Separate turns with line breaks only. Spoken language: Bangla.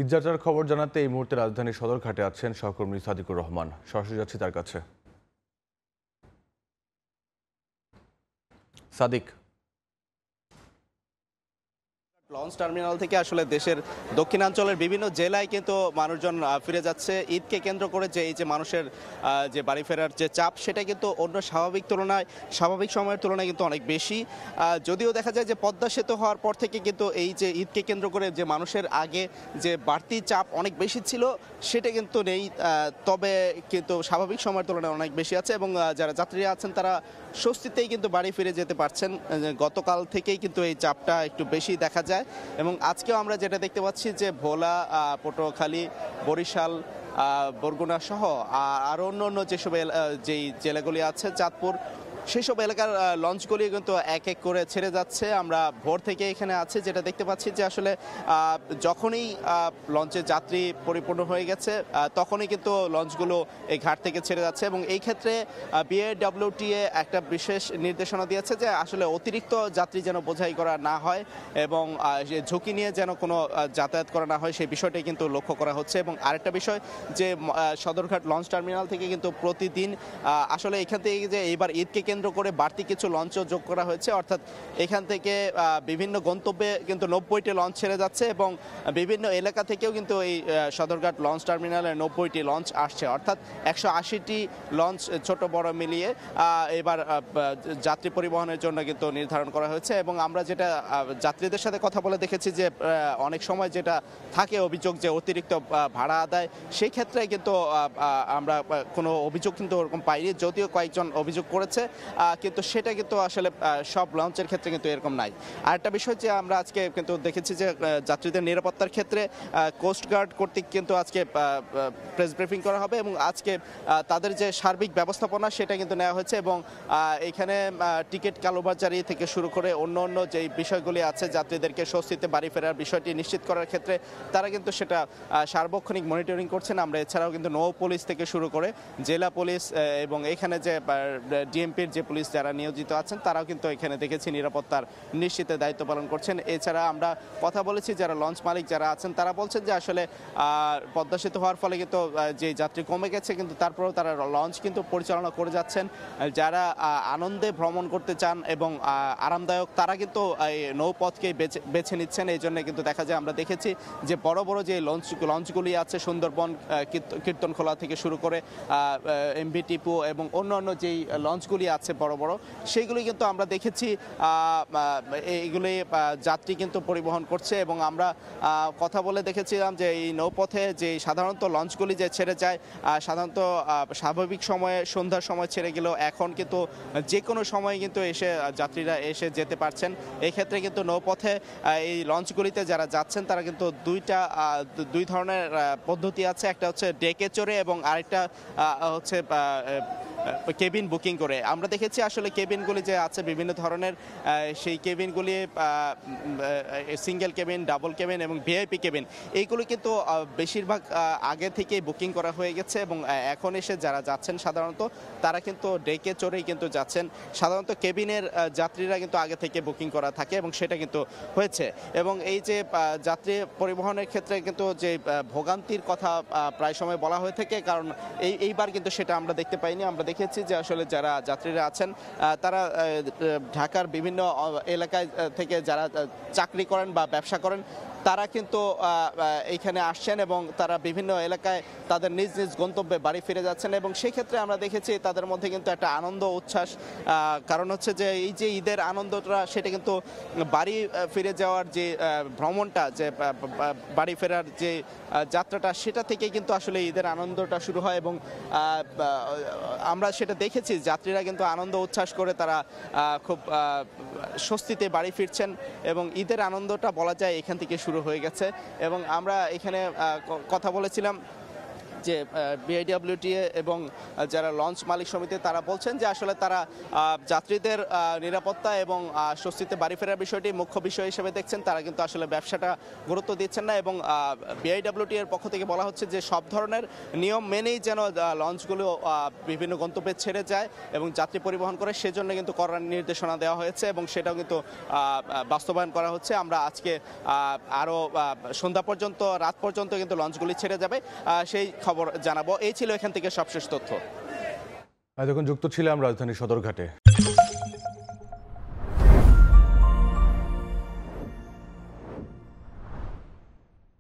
ঈদযাত্রার খবর জানাতে এই মুহূর্তে রাজধানীর সদরঘাটে আছেন সহকর্মী সাদিকুর রহমান। সরাসরি যাচ্ছি তার কাছে। সাদিক,
লঞ্চ টার্মিনাল থেকে আসলে দেশের দক্ষিণাঞ্চলের বিভিন্ন জেলায় কিন্তু মানুষজন ফিরে যাচ্ছে। ঈদকে কেন্দ্র করে যে এই যে মানুষের যে বাড়ি ফেরার যে চাপ, সেটা কিন্তু অন্য স্বাভাবিক সময়ের তুলনায় কিন্তু অনেক বেশি। যদিও দেখা যায় যে পদ্মা সেতু হওয়ার পর থেকে কিন্তু এই যে ঈদকে কেন্দ্র করে যে মানুষের আগে যে বাড়তি চাপ অনেক বেশি ছিল সেটা কিন্তু নেই, তবে কিন্তু স্বাভাবিক সময়ের তুলনায় অনেক বেশি আছে এবং যারা যাত্রীরা আছেন তারা স্বস্তিতেই কিন্তু বাড়ি ফিরে যেতে পারছেন। গতকাল থেকেই কিন্তু এই চাপটা একটু বেশি দেখা যায় এবং আজকেও আমরা যেটা দেখতে পাচ্ছি যে ভোলা, পটুয়াখালী, বরিশাল, বরগুনা সহ আরও অন্য যেসব যেই জেলাগুলি আছে, চাঁদপুর, সেসব এলাকার লঞ্চগুলি কিন্তু এক এক করে ছেড়ে যাচ্ছে। আমরা ভোর থেকে এখানে আছি, যেটা দেখতে পাচ্ছি যে আসলে যখনই লঞ্চের যাত্রী পরিপূর্ণ হয়ে গেছে তখনই কিন্তু লঞ্চগুলো এই ঘাট থেকে ছেড়ে যাচ্ছে এবং এই ক্ষেত্রে বিআরডব্লিউটিএ একটা বিশেষ নির্দেশনা দিয়েছে যে আসলে অতিরিক্ত যাত্রী যেন বোঝাই করা না হয় এবং ঝুঁকি নিয়ে যেন কোনো যাতায়াত করা না হয়, সেই বিষয়টাই কিন্তু লক্ষ্য করা হচ্ছে। এবং আরেকটা বিষয় যে সদরঘাট লঞ্চ টার্মিনাল থেকে কিন্তু প্রতিদিন আসলে এখান থেকে যে এইবার ঈদকে কেন্দ্র করে বাড়তি কিছু লঞ্চও যোগ করা হয়েছে, অর্থাৎ এখান থেকে বিভিন্ন গন্তব্যে কিন্তু 90টি লঞ্চ ছেড়ে যাচ্ছে এবং বিভিন্ন এলাকা থেকেও কিন্তু এই সদরঘাট লঞ্চ টার্মিনালে 90টি লঞ্চ আসছে, অর্থাৎ 180টি লঞ্চ ছোট বড় মিলিয়ে এবার যাত্রী পরিবহনের জন্য কিন্তু নির্ধারণ করা হয়েছে। এবং আমরা যেটা যাত্রীদের সাথে কথা বলে দেখেছি যে অনেক সময় যেটা থাকে অভিযোগ যে অতিরিক্ত ভাড়া আদায়, সেই ক্ষেত্রে কিন্তু আমরা কোনো অভিযোগ কিন্তু ওরকম পাইনি, যদিও কয়েকজন অভিযোগ করেছে, কিন্তু সেটা কিন্তু আসলে সব লঞ্চের ক্ষেত্রে কিন্তু এরকম নাই। আরেকটা বিষয় যে আমরা আজকে কিন্তু দেখেছি যে যাত্রীদের নিরাপত্তার ক্ষেত্রে কোস্টগার্ড কর্তৃক কিন্তু আজকে প্রেস ব্রিফিং করা হবে এবং আজকে তাদের যে সার্বিক ব্যবস্থাপনা সেটা কিন্তু নেওয়া হয়েছে এবং এখানে টিকিট কালোবাজারি থেকে শুরু করে অন্য যেই বিষয়গুলি আছে যাত্রীদেরকে স্বস্তিতে বাড়ি ফেরার বিষয়টি নিশ্চিত করার ক্ষেত্রে তারা কিন্তু সেটা সার্বক্ষণিক মনিটরিং করছেন। আমরা এছাড়াও কিন্তু নৌ পুলিশ থেকে শুরু করে জেলা পুলিশ এবং এখানে যে ডিএমপির যে পুলিশ যারা নিয়োজিত আছেন তারাও কিন্তু এখানে দেখেছি নিরাপত্তার নিশ্চিতে দায়িত্ব পালন করছেন। এছাড়া আমরা কথা বলেছি যারা লঞ্চ মালিক যারা আছেন তারা বলছেন যে আসলে পদ্মা সেতু হওয়ার ফলে কিন্তু যে যাত্রী কমে গেছে, কিন্তু তারপরেও তারা লঞ্চ কিন্তু পরিচালনা করে যাচ্ছেন। যারা আনন্দে ভ্রমণ করতে চান এবং আরামদায়ক তারা কিন্তু এই নৌপথকেই বেছে নিচ্ছেন। এই জন্য কিন্তু দেখা যায় আমরা দেখেছি যে বড় বড় যে লঞ্চগুলি আছে সুন্দরবন, কীর্তনখোলা থেকে শুরু করে এমভি টিপু এবং অন্য যেই লঞ্চগুলি আছে বড় বড়, সেইগুলি কিন্তু আমরা দেখেছি এইগুলি যাত্রী কিন্তু পরিবহন করছে। এবং আমরা কথা বলে দেখেছিলাম যে এই নৌপথে যে সাধারণত লঞ্চগুলি যে ছেড়ে যায় সাধারণত স্বাভাবিক সময়ে সন্ধ্যার সময় ছেড়ে গেলেও এখন কিন্তু যে কোনো সময় কিন্তু এসে যাত্রীরা এসে যেতে পারছেন। এই ক্ষেত্রে কিন্তু নৌপথে এই লঞ্চগুলিতে যারা যাচ্ছেন তারা কিন্তু দুই ধরনের পদ্ধতি আছে, একটা হচ্ছে ডেকে চড়ে এবং আরেকটা হচ্ছে কেবিন বুকিং করে। আমরা দেখেছি আসলে কেবিনগুলি যে আছে বিভিন্ন ধরনের, সেই কেবিনগুলি সিঙ্গেল কেবিন, ডাবল কেবিন এবং ভিআইপি কেবিন, এইগুলি কিন্তু বেশিরভাগ আগে থেকেই বুকিং করা হয়ে গেছে এবং এখন এসে যারা যাচ্ছেন সাধারণত তারা কিন্তু ডেকে চড়েই কিন্তু যাচ্ছেন। সাধারণত কেবিনের যাত্রীরা কিন্তু আগে থেকে বুকিং করা থাকে এবং সেটা কিন্তু হয়েছে। এবং এই যে যাত্রী পরিবহনের ক্ষেত্রে কিন্তু যে ভোগান্তির কথা প্রায় সময় বলা হয়ে থাকে, কারণ এইবার কিন্তু সেটা আমরা দেখতে পাইনি। আমরা দেখেছি যে আসলে যারা যাত্রীরা আছেন তারা ঢাকার বিভিন্ন এলাকায় থেকে যারা চাকরি করেন বা ব্যবসা করেন তারা কিন্তু এইখানে আসছেন এবং তারা বিভিন্ন এলাকায় তাদের নিজ নিজ গন্তব্যে বাড়ি ফিরে যাচ্ছেন এবং সেই ক্ষেত্রে আমরা দেখেছি তাদের মধ্যে কিন্তু একটা আনন্দ উচ্ছ্বাস, কারণ হচ্ছে যে এই যে ঈদের আনন্দটা সেটা কিন্তু বাড়ি ফিরে যাওয়ার যে ভ্রমণটা, যে বাড়ি ফেরার যে যাত্রাটা, সেটা থেকে কিন্তু আসলে ঈদের আনন্দটা শুরু হয় এবং আমরা সেটা দেখেছি যাত্রীরা কিন্তু আনন্দ উচ্ছ্বাস করে তারা খুব স্বস্তিতে বাড়ি ফিরছেন এবং ঈদের আনন্দটা বলা যায় এখান থেকে শুরু হয়ে গেছে। এবং আমরা এখানে কথা বলেছিলাম যে বিআইডব্লিউটিএ এবং যারা লঞ্চ মালিক সমিতি তারা বলছেন যে আসলে তারা যাত্রীদের নিরাপত্তা এবং স্বস্তিতে বাড়ি ফেরার বিষয়টি মুখ্য বিষয় হিসেবে দেখছেন। তারা কিন্তু আসলে ব্যবসাটা গুরুত্ব দিচ্ছেন না এবং বিআইডব্লিউটি এর পক্ষ থেকে বলা হচ্ছে যে সব ধরনের নিয়ম মেনেই যেন লঞ্চগুলো বিভিন্ন গন্তব্যে ছেড়ে যায় এবং যাত্রী পরিবহন করে, সেজন্য কিন্তু কড়া নির্দেশনা দেওয়া হয়েছে এবং সেটাও কিন্তু বাস্তবায়ন করা হচ্ছে। আমরা আজকে আরও সন্ধ্যা পর্যন্ত, রাত পর্যন্ত কিন্তু লঞ্চগুলি ছেড়ে যাবে, সেই খবর জানাবো। এই ছিল এখান থেকে সবশেষ তথ্য।
এতক্ষণ যুক্ত ছিলাম রাজধানীর সদরঘাটে।